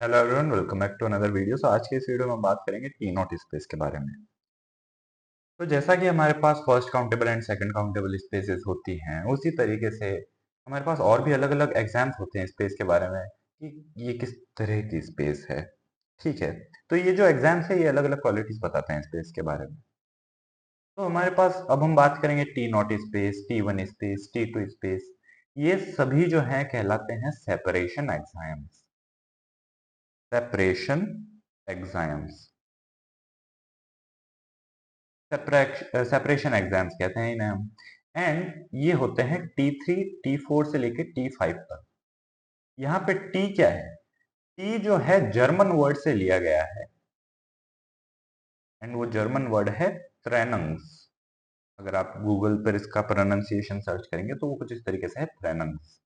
Hello everyone, welcome back to another video. आज के इस वीडियो में हम बात करेंगे टी नॉट स्पेस के बारे में। तो जैसा कि हमारे पास first countable and second countable spaces होती हैं, उसी तरीके से हमारे पास और भी अलग अलग एग्जाम्स होते हैं स्पेस के बारे में कि ये किस तरह की स्पेस है। ठीक है, तो ये जो एग्जाम्स है ये अलग अलग क्वालिटीज बताते हैं स्पेस के बारे में। तो हमारे पास अब हम बात करेंगे T not space, T one space, T two space. ये सभी जो है कहलाते हैं separation axioms. Separation axioms, separation axioms कहते हैं इन्हें हम। एंड ये होते हैं T3 T4 से लेके T5 तक। यहाँ पे टी क्या है? टी जो है जर्मन वर्ड से लिया गया है, एंड वो जर्मन वर्ड है ट्रेनंग्स। अगर आप गूगल पर इसका प्रोनाउंसिएशन सर्च करेंगे तो वो कुछ इस तरीके से है, ट्रेनंग्स।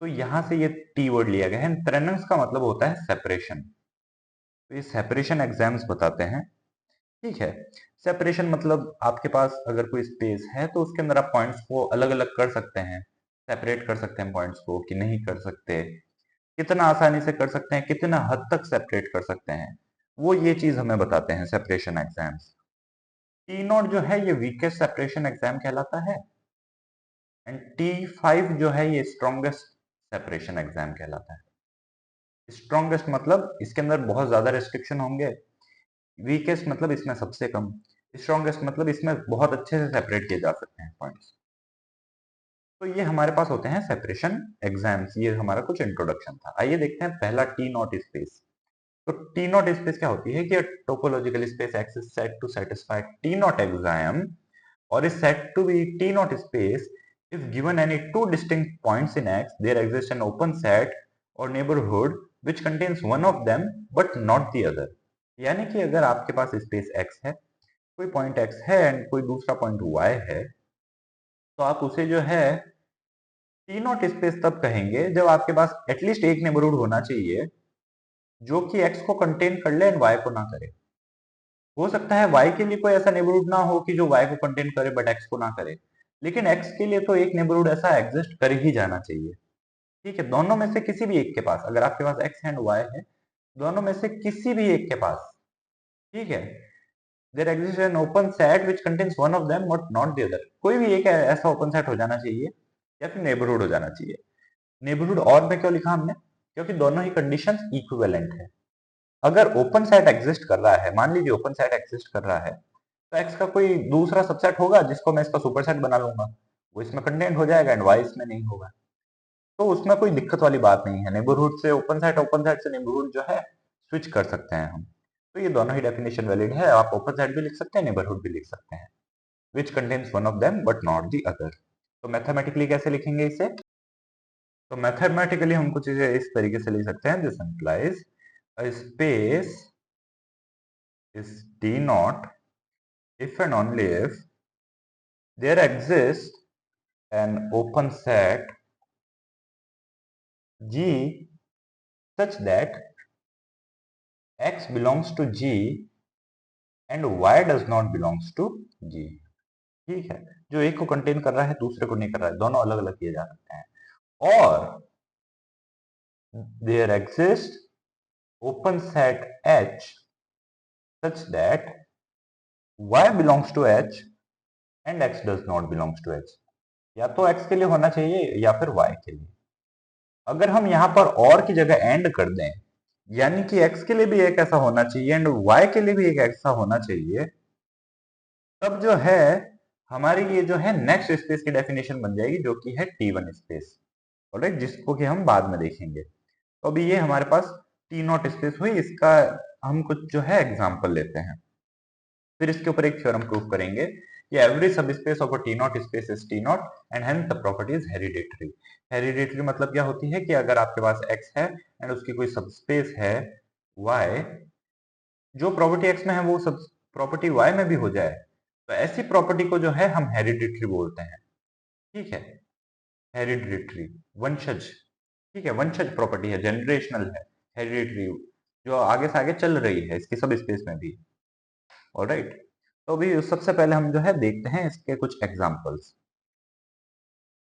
तो यहाँ से ये टी वर्ड लिया गया है। ट्रेनंग्स का मतलब होता है सेपरेशन। तो ये सेपरेशन एग्जाम्स बताते हैं। ठीक है, सेपरेशन मतलब आपके पास अगर कोई स्पेस है तो उसके अंदर आप पॉइंट्स को अलग अलग कर सकते हैं, सेपरेट कर सकते हैं पॉइंट्स को कि नहीं कर सकते, कितना आसानी से कर सकते हैं, कितना हद तक सेपरेट कर सकते हैं, वो ये चीज हमें बताते हैं सेपरेशन एग्जाम्स। टी नॉट जो है ये वीकेस्ट सेपरेशन एग्जाम कहलाता है, एंड T5 जो है ये स्ट्रॉन्गेस्ट सेपरेशन एग्जाम कहलाता है। स्ट्रॉन्गेस्ट मतलब इसके अंदर बहुत ज्यादा रेस्ट्रिक्शन होंगे, वीकेस्ट मतलब इसमें सबसे कम, स्ट्रॉन्गेस्ट मतलब इसमें बहुत अच्छे से सेपरेट किए जा सकते हैं पॉइंट्स। तो ये हमारे पास होते हैं सेपरेशन एग्जाम्स। ये हमारा कुछ इंट्रोडक्शन था। आइए देखते हैं पहला टी नॉट स्पेस। तो टी नॉट स्पेस क्या होती है कि topological space X is set to satisfy T not axiom और is said to be T naught space if given any two distinct points in X, there exists an open set or neighborhood which contains one of them but not the other। यानी कि अगर आपके पास space X है, कोई point X है and कोई दूसरा point Y है, तो आप उसे जो है टी नॉट स्पेस तब कहेंगे जब आपके पास एटलीस्ट एक नेबरहुड होना चाहिए जो कि X को कंटेन कर ले एंड Y को ना करे। हो सकता है y के लिए कोई ऐसा नेबरहुड ना हो कि जो y को कंटेन करे बट x को ना करे, लेकिन x के लिए तो एक नेबरहुड ऐसा एग्जिस्ट कर ही जाना चाहिए। ठीक है, दोनों में से किसी भी एक के पास, अगर आपके पास x एंड y है, दोनों में से किसी भी एक के पास, ठीक है, there exist an open set which contains one of them but not the other. कोई भी एक ऐसा ओपन सेट हो जाना चाहिए या फिर नेबरहुड हो जाना चाहिए। नेबरहुड और में क्यों लिखा हमने? क्योंकि दोनों ही कंडीशंस इक्विवेलेंट है। अगर ओपन सेट एग्जिस्ट कर रहा है, मान लीजिए ओपन सेट एग्जिस्ट कर रहा है, तो एक्स का कोई दूसरा सबसेट होगा जिसको मैं इसका सुपरसेट बना लूंगा, वो इसमें कंटेंट हो जाएगा एंड वाई इसमें नहीं होगा। तो उसमें कोई दिक्कत वाली बात नहीं है। नेबरहुड से ओपन सेट से नेबरहुड जो है स्विच कर सकते हैं हम। तो ये दोनों ही डेफिनेशन वैलिड है। आप ओपन सेट भी लिख सकते हैं, नेबरहुड भी लिख सकते हैं, which contains one of them but not the other. तो मैथमेटिकली कैसे लिखेंगे इसे? तो मैथमेटिकली हम कुछ इसे इस तरीके से लिख सकते हैं, this implies a space is T naught if and only if there exists an open set G such that X belongs to G and Y does not belongs to G। ठीक है, जो एक को कंटेन कर रहा है दूसरे को नहीं कर रहा है, दोनों अलग अलग किए जा सकते हैं। और there exists open set H such that Y belongs to H and X does not belongs to H। या तो X के लिए होना चाहिए या फिर Y के लिए। अगर हम यहाँ पर और की जगह एंड कर दें, यानी कि x के लिए भी एक ऐसा होना चाहिए एंड y के लिए भी एक ऐसा होना चाहिए, तब जो है हमारी ये जो है नेक्स्ट स्पेस की डेफिनेशन बन जाएगी जो कि है T1 स्पेस। ऑलराइट, जिसको कि हम बाद में देखेंगे। तो अभी ये हमारे पास टी नॉट स्पेस हुई। इसका हम कुछ जो है एग्जांपल लेते हैं, फिर इसके ऊपर एक थ्योरम प्रूव करेंगे कि every subspace of a T not space is T not and hence the property is hereditary. Hereditary मतलब क्या होती है कि अगर आपके पास x है एंड उसकी कोई सबस्पेस है y, जो प्रॉपर्टी x में है वो सब प्रॉपर्टी y में भी हो जाए, तो ऐसी प्रॉपर्टी को जो है हम हेरिडेटरी बोलते हैं। ठीक है, हेरिडेटरी, वंशज। ठीक है, वंशज प्रॉपर्टी है, जनरेशनल है, हेरिडेटरी, जो आगे से आगे चल रही है इसकी सब स्पेस में भी। ऑलराइट, तो अभी सबसे पहले हम जो है देखते हैं इसके कुछ एग्जांपल्स।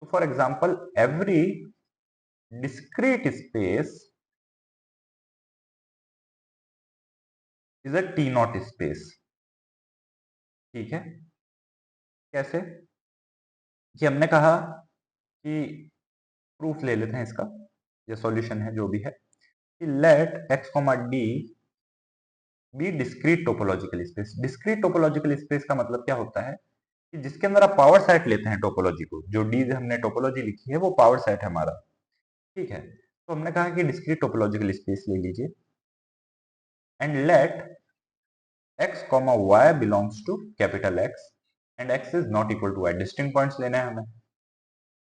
तो for example every discrete space is a T not space. ठीक है, कैसे कि हमने कहा कि प्रूफ ले लेते हैं इसका, ये सॉल्यूशन है जो भी है, कि let x comma D be discrete topological space. Discrete topological space का मतलब क्या होता है कि जिसके अंदर आप पावर सेट लेते हैं टोपोलॉजी को, जो डी हमने टोपोलॉजी लिखी है वो पावर सेट है हमारा। ठीक है, तो हमने कहा कि डिस्क्रीट टोपोलॉजिकल स्पेस ले लीजिए and let x comma y belongs to capital X and x is not equal to y. Distinct points लेने हैं हमें।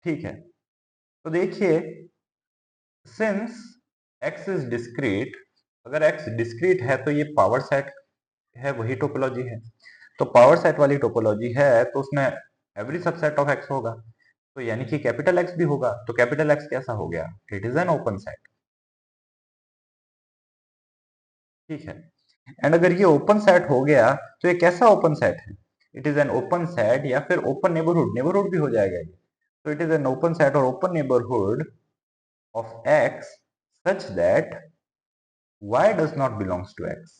ठीक है, तो देखिए सिंस x इज डिस्क्रीट, अगर x डिस्क्रीट है तो ये पावर सेट है, वही टोपोलॉजी है। तो पावर सेट वाली टोपोलॉजी है तो उसमें एवरी सबसेट ऑफ x होगा, तो यानी कि कैपिटल X भी होगा। तो कैपिटल X कैसा हो गया? It is an open set. ठीक है, एंड अगर ये ओपन सेट हो गया तो ये कैसा ओपन सेट है? It is an open set या फिर ओपन नेबरहुड, नेबरहुड भी हो जाएगा ये। तो it is an open set और open neighbourhood of x such that y does not belongs to x।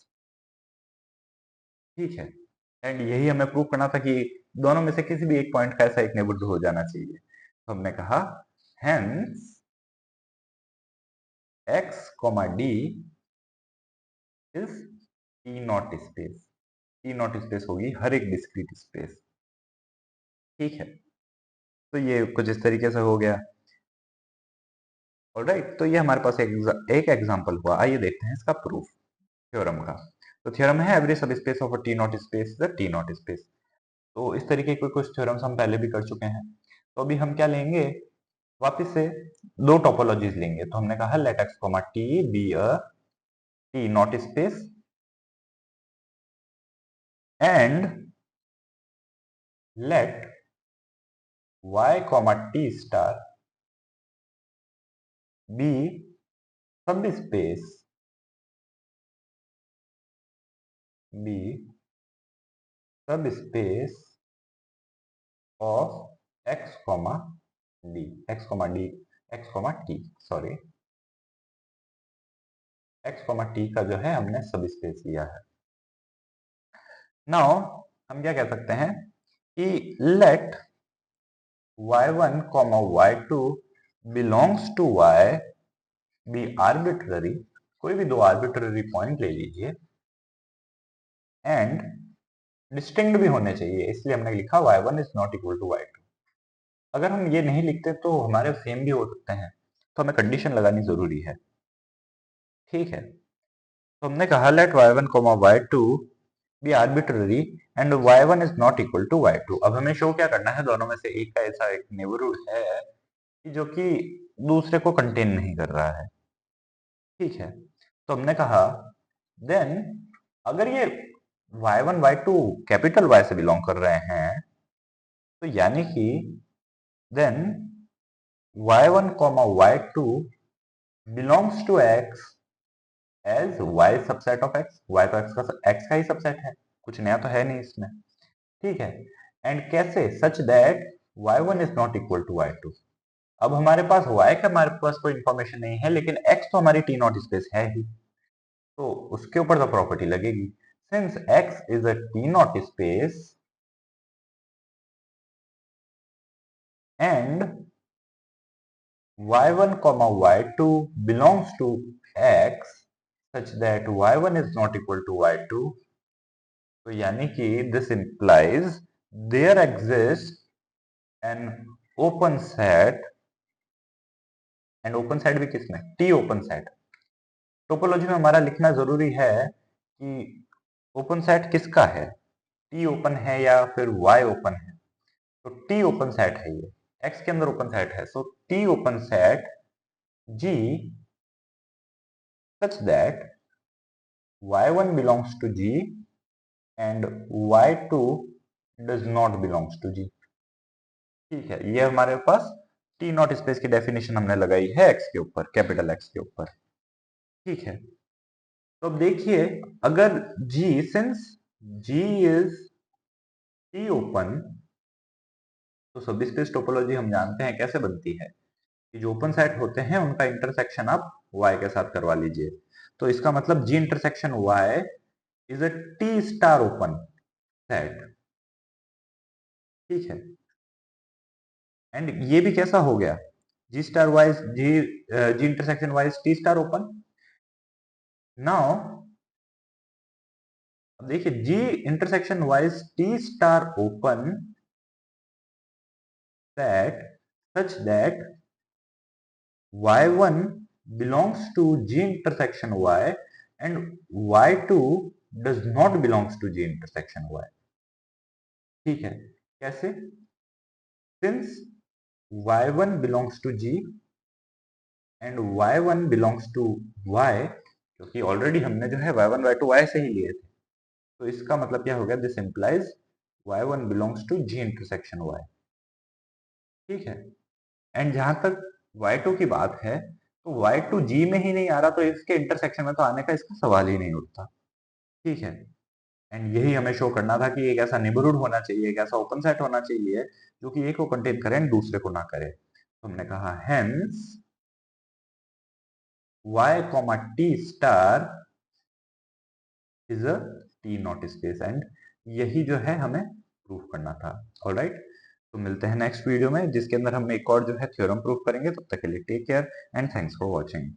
ठीक है, एंड यही हमें प्रूव करना था कि दोनों में से किसी भी एक पॉइंट का ऐसा एक नेबरहुड हो जाना चाहिए। तो हमने कहा hence x d is T not space. T not space होगी हर एक डिस्क्रीट स्पेस। ठीक है, तो ये कुछ इस तरीके से हो गया। ऑलराइट, तो ये हमारे पास एक एग्जांपल हुआ। आइए देखते हैं इसका प्रूफ थ्योरम का। तो थ्योरम है एवरी सब space of a T not space is a T not space. तो इस तरीके के कुछ थ्योरम्स हम पहले भी कर चुके हैं। तो अभी हम क्या लेंगे, वापिस से दो टोपोलॉजीज लेंगे। तो हमने कहा let x comma T be a T not space and let y comma T star be subspace be subspace of X comma D, X comma D, X comma T, sorry X comma T का जो है हमने सब space लिया है। Now हम क्या कह सकते हैं कि let y1 comma y2 belongs to y be arbitrary, कोई भी दो आर्बिट्ररी पॉइंट ले लीजिए एंड डिस्टिंक्ट भी होने चाहिए, इसलिए हमने लिखा y1 is not equal to y2। अगर हम ये नहीं लिखते तो हमारे सेम भी हो सकते हैं, तो हमें कंडीशन लगानी जरूरी है। ठीक है, तो हमने कहा let y1 y2 be arbitrary and y1 is not equal to y2। अब हमें शो क्या करना है, दोनों में से एक का ऐसा एक नेबरहुड है कि जो कि दूसरे को कंटेन नहीं कर रहा है। ठीक है, तो हमने कहा देन अगर ये y1 y2 कैपिटल Y से बिलोंग कर रहे हैं तो यानी कि then y1 y2 belongs to x as y subset of x। y तो x का ही सबसेट है, कुछ नया तो है नहीं इसमें। ठीक है, एंड कैसे? Such that y1 is not equal to y2। अब हमारे पास y का हमारे पास कोई इंफॉर्मेशन नहीं है, लेकिन x तो हमारी टी नॉट स्पेस है ही, तो उसके ऊपर तो प्रॉपर्टी लगेगी। Since x is a T not space and y1 y2 belongs to x such that y1 is not equal to y2, तो यानी कि this implies there exist an open set, and open set भी किसमें? T open set. Topology में हमारा लिखना जरूरी है कि ओपन सेट किसका है, टी ओपन है या फिर वाई ओपन है। तो टी ओपन सेट है, ये एक्स के अंदर ओपन सेट है, so T open set G such that y1 belongs to G and y2 does not belongs to G। ठीक है, ये हमारे पास टी नॉट स्पेस की डेफिनेशन हमने लगाई है x के ऊपर, कैपिटल X के ऊपर। ठीक है, तो अब देखिए अगर G, since G is T open, तो सब स्पेस टोपोलॉजी हम जानते हैं कैसे बनती है कि जो ओपन सेट होते हैं उनका इंटरसेक्शन आप y के साथ करवा लीजिए। तो इसका मतलब G intersection y is a T star open set. ठीक है, एंड ये भी कैसा हो गया, G star y is G intersection y is T star open. Now अब देखिए, G intersection y is T star open set such that y1 belongs to G intersection y and y2 does not belongs to G intersection y। ठीक है, कैसे? Since y1 belongs to G and y1 belongs to y, क्योंकि already हमने जो है y1 y2 y से ही लिए थे, तो इसका मतलब क्या हो गया, this implies y1 belongs to G intersection y। ठीक है, एंड जहां तक y2 की बात है, तो y2 G में ही नहीं आ रहा, तो इसके इंटरसेक्शन में तो आने का इसका सवाल ही नहीं उठता। ठीक है, एंड यही हमें शो करना था कि एक ऐसा नेबरहुड होना चाहिए, एक ऐसा ओपन सेट होना चाहिए जो कि एक को कंटेन करे एंड दूसरे को ना करे। तो हमने कहा hence y, t star is a t not space, and यही जो है हमें प्रूफ करना था। ऑलराइट, तो मिलते हैं नेक्स्ट वीडियो में, जिसके अंदर हम एक और जो है थ्योरम प्रूफ करेंगे। तब तक के लिए take care and thanks for watching.